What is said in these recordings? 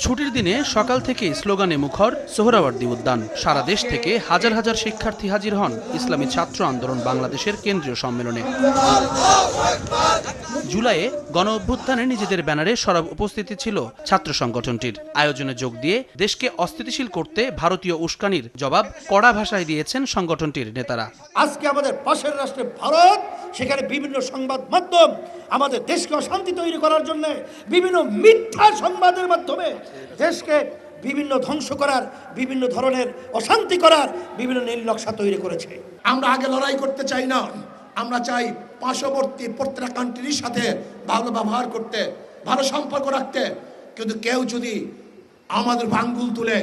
ছুটির দিনে সকাল থেকে স্লোগানে মুখর সোহরাওয়ার্দী উদ্যান। সারা দেশ থেকে হাজার হাজার শিক্ষার্থী হাজির হন ইসলামী ছাত্র আন্দোলন বাংলাদেশের কেন্দ্রীয় সম্মেলনে। জুলাইয়ে গণ অভ্যুত্থানে নিজেদের ব্যানারে সরব উপস্থিতি ছিল ছাত্র সংগঠনটির। আয়োজনে যোগ দিয়ে দেশকে অস্থিতিশীল করতে ভারতীয় উস্কানির জবাব কড়া ভাষায় দিয়েছেন সংগঠনটির নেতারা। আজকে আমাদের পাশের রাষ্ট্রে ভারত, সেখানে বিভিন্ন সংবাদ মাধ্যম আমাদের দেশকে অশান্তি তৈরি করার জন্য বিভিন্ন মিথ্যা সংবাদের মাধ্যমে দেশকে বিভিন্ন ধ্বংস করার, বিভিন্ন ধরনের অশান্তি করার বিভিন্ন নীলনকশা তৈরি করেছে। আমরা আগে লড়াই করতে চাই না, আমরা চাই পার্শ্ববর্তী প্রত্যেকটা কান্ট্রির সাথে ভালো ব্যবহার করতে, ভালো সম্পর্ক রাখতে। কিন্তু কেউ যদি আমাদের আঙ্গুল তুলে,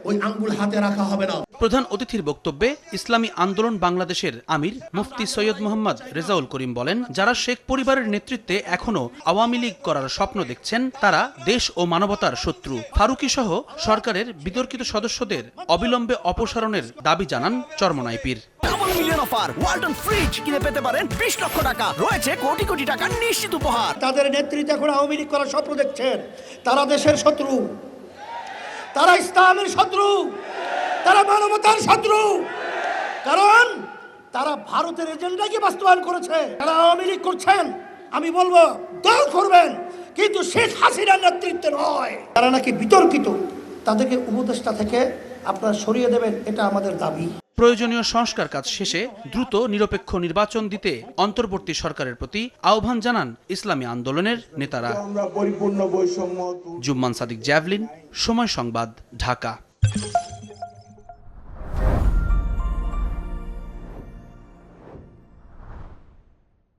ওই আঙ্গুল হাতে রাখা হবে না। প্রধান অতিথির বক্তব্যে ইসলামী আন্দোলন বাংলাদেশের আমির মুফতি সৈয়দ মোহাম্মদ রেজাউল করিম বলেন, যারা শেখ পরিবারের নেতৃত্বে এখনো আওয়ামী লীগ করার স্বপ্ন দেখছেন তারা দেশ ও মানবতার শত্রু। ফারুকী সহ সরকারের বিতর্কিত সদস্যদের অবিলম্বে অপসারণের দাবি জানান চরমোনাই পীর। মিলিয়ন অফার ওয়ালটন ফ্রিজ কিনে পেতে পারেন 20 লক্ষ টাকা, রয়েছে কোটি কোটি টাকার নিশ্চিত উপহার। তাদের নেতৃত্বে এখন আওয়ামী লীগ করার স্বপ্ন দেখছেন, তারা দেশের শত্রু, তারা ইসলামের শত্রু, তারা মানবতার শত্রু। কারণ তারা ভারতের এজেন্ডাকে বাস্তবায়ন করেছে। তারা আওয়ামী লীগ করছেন, আমি বলবো দল করবেন, কিন্তু শেখ হাসিনার নেতৃত্বে নয়। তারা নাকি বিতর্কিত, তাদেরকে উপদেষ্টা থেকে আপনারা সরিয়ে দেবেন, এটা আমাদের দাবি। প্রয়োজনীয় সংস্কার কাজ শেষে দ্রুত নিরপেক্ষ নির্বাচন দিতে অন্তর্বর্তী সরকারের প্রতি আহ্বান জানান ইসলামী আন্দোলনের নেতারা। জুম্মান সাদিক জ্যাভলিন, সময় সংবাদ, ঢাকা।